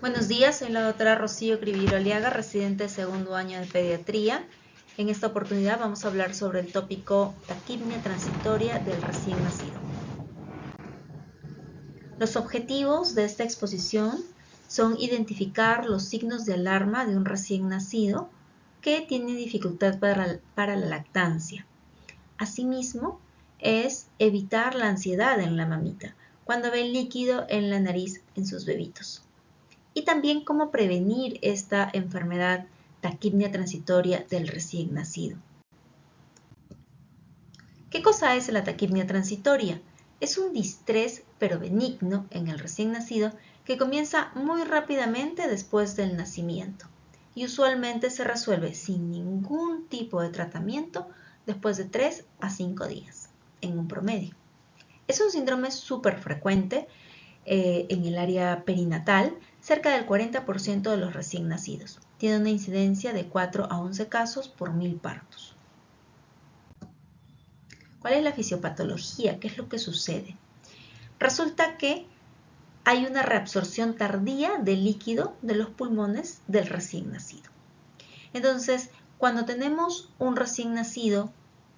Buenos días, soy la doctora Rocío Cribiro Aliaga, residente de segundo año de pediatría. En esta oportunidad vamos a hablar sobre el tópico taquipnia transitoria del recién nacido. Los objetivos de esta exposición son identificar los signos de alarma de un recién nacido que tiene dificultad para la lactancia. Asimismo, es evitar la ansiedad en la mamita cuando ve líquido en la nariz en sus bebitos. Y también cómo prevenir esta enfermedad taquipnia transitoria del recién nacido. ¿Qué cosa es la taquipnia transitoria? Es un distrés pero benigno en el recién nacido que comienza muy rápidamente después del nacimiento y usualmente se resuelve sin ningún tipo de tratamiento después de 3 a 5 días, en un promedio. Es un síndrome súper frecuente en el área perinatal, cerca del 40% de los recién nacidos. Tiene una incidencia de 4 a 11 casos por 1000 partos. ¿Cuál es la fisiopatología? ¿Qué es lo que sucede? Resulta que hay una reabsorción tardía del líquido de los pulmones del recién nacido. Entonces, cuando tenemos un recién nacido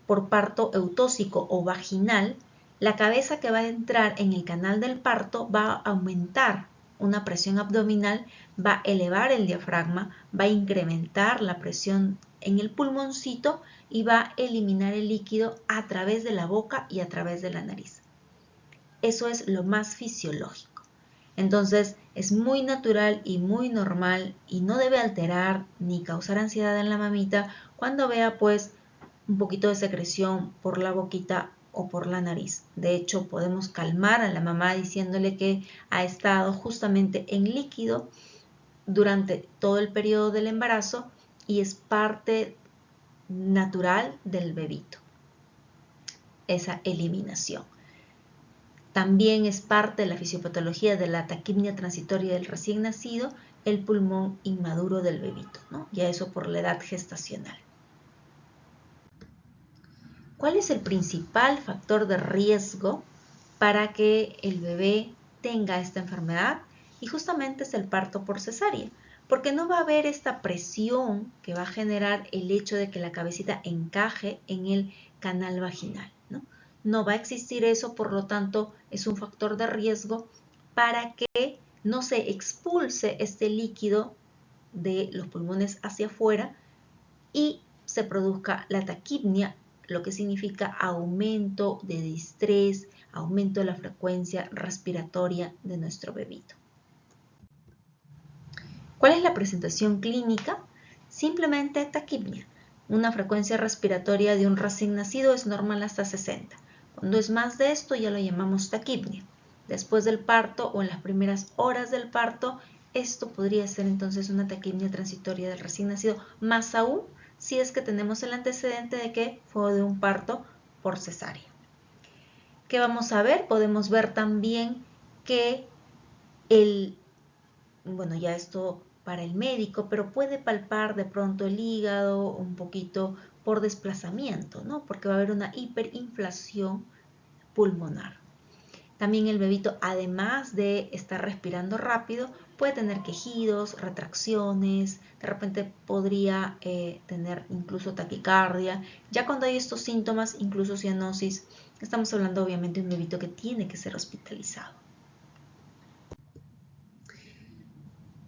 por parto eutóxico o vaginal, la cabeza que va a entrar en el canal del parto va a aumentar una presión abdominal, va a elevar el diafragma, va a incrementar la presión en el pulmoncito y va a eliminar el líquido a través de la boca y a través de la nariz. Eso es lo más fisiológico. Entonces es muy natural y muy normal y no debe alterar ni causar ansiedad en la mamita cuando vea pues un poquito de secreción por la boquita o por la nariz. De hecho, podemos calmar a la mamá diciéndole que ha estado justamente en líquido durante todo el periodo del embarazo y es parte natural del bebito, esa eliminación. También es parte de la fisiopatología de la taquipnia transitoria del recién nacido, el pulmón inmaduro del bebito, ¿no? Ya eso por la edad gestacional. ¿Cuál es el principal factor de riesgo para que el bebé tenga esta enfermedad? Y justamente es el parto por cesárea, porque no va a haber esta presión que va a generar el hecho de que la cabecita encaje en el canal vaginal, ¿no? No va a existir eso, por lo tanto, es un factor de riesgo para que no se expulse este líquido de los pulmones hacia afuera y se produzca la taquipnia, lo que significa aumento de distrés, aumento de la frecuencia respiratoria de nuestro bebito. ¿Cuál es la presentación clínica? Simplemente taquipnia. Una frecuencia respiratoria de un recién nacido es normal hasta 60. Cuando es más de esto ya lo llamamos taquipnia. Después del parto o en las primeras horas del parto, esto podría ser entonces una taquipnia transitoria del recién nacido, más aún si es que tenemos el antecedente de que fue de un parto por cesárea. ¿Qué vamos a ver? Podemos ver también que ya esto para el médico, pero puede palpar de pronto el hígado un poquito por desplazamiento, ¿no? Porque va a haber una hiperinflación pulmonar. También el bebito, además de estar respirando rápido, puede tener quejidos, retracciones, de repente podría tener incluso taquicardia. Ya cuando hay estos síntomas, incluso cianosis, estamos hablando obviamente de un bebito que tiene que ser hospitalizado.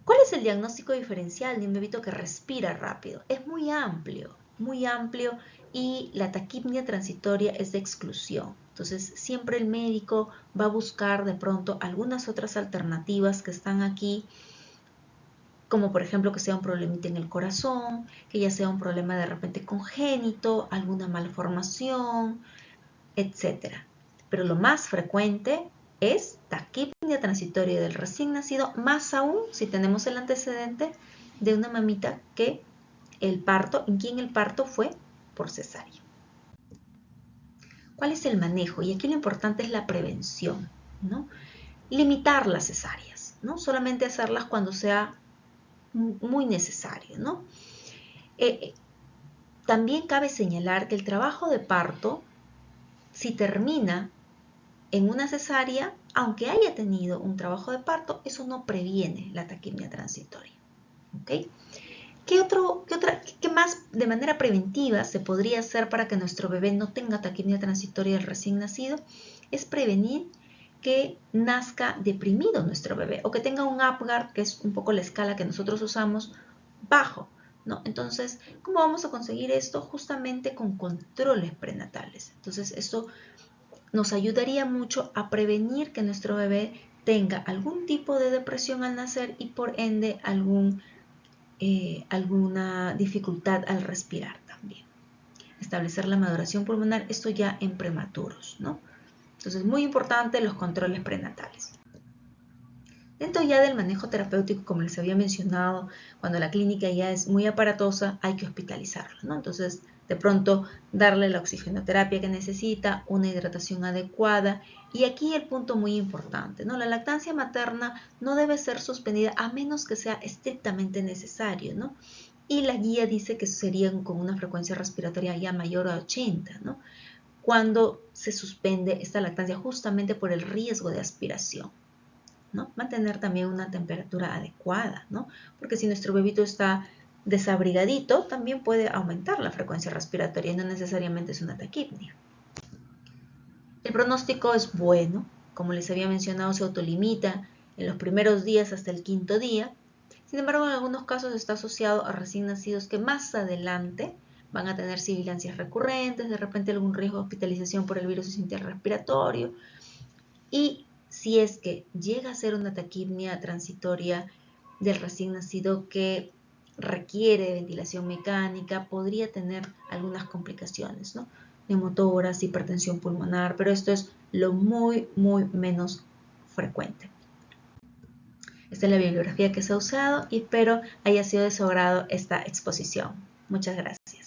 ¿Cuál es el diagnóstico diferencial de un bebito que respira rápido? Es muy amplio y la taquipnia transitoria es de exclusión. Entonces, siempre el médico va a buscar de pronto algunas otras alternativas que están aquí, como por ejemplo que sea un problemita en el corazón, que ya sea un problema de repente congénito, alguna malformación, etc. Pero lo más frecuente es taquipnia transitoria del recién nacido, más aún si tenemos el antecedente de una mamita que en quien el parto fue por cesárea. ¿Cuál es el manejo? Y aquí lo importante es la prevención, ¿no? Limitar las cesáreas, ¿no? Solamente hacerlas cuando sea muy necesario, ¿no? También cabe señalar que el trabajo de parto, si termina en una cesárea, aunque haya tenido un trabajo de parto, eso no previene la taquipnea transitoria. ¿Ok? ¿Qué más de manera preventiva se podría hacer para que nuestro bebé no tenga taquipnea transitoria del recién nacido? Es prevenir que nazca deprimido nuestro bebé o que tenga un Apgar, que es un poco la escala que nosotros usamos, bajo, ¿no? Entonces, ¿cómo vamos a conseguir esto? Justamente con controles prenatales. Entonces, esto nos ayudaría mucho a prevenir que nuestro bebé tenga algún tipo de depresión al nacer y por ende alguna dificultad al respirar también. Establecer la maduración pulmonar, esto ya en prematuros, ¿no? Entonces, muy importante los controles prenatales. Dentro ya del manejo terapéutico, como les había mencionado, cuando la clínica ya es muy aparatosa, hay que hospitalizarlo, ¿no? Entonces, de pronto, darle la oxigenoterapia que necesita, una hidratación adecuada. Y aquí el punto muy importante, ¿no? La lactancia materna no debe ser suspendida a menos que sea estrictamente necesario, ¿no? Y la guía dice que serían con una frecuencia respiratoria ya mayor a 80, ¿no? Cuando se suspende esta lactancia justamente por el riesgo de aspiración, ¿no? Mantener también una temperatura adecuada, ¿no? Porque si nuestro bebito está desabrigadito, también puede aumentar la frecuencia respiratoria y no necesariamente es una taquipnea. El pronóstico es bueno, como les había mencionado, se autolimita en los primeros días hasta el 5.º día. Sin embargo, en algunos casos está asociado a recién nacidos que más adelante van a tener sibilancias recurrentes, de repente algún riesgo de hospitalización por el virus interrespiratorio. Y si es que llega a ser una taquipnea transitoria del recién nacido que requiere ventilación mecánica, podría tener algunas complicaciones, ¿no? Neumotoras, hipertensión pulmonar, pero esto es lo muy menos frecuente. Esta es la bibliografía que se ha usado y espero haya sido de su agrado esta exposición. Muchas gracias.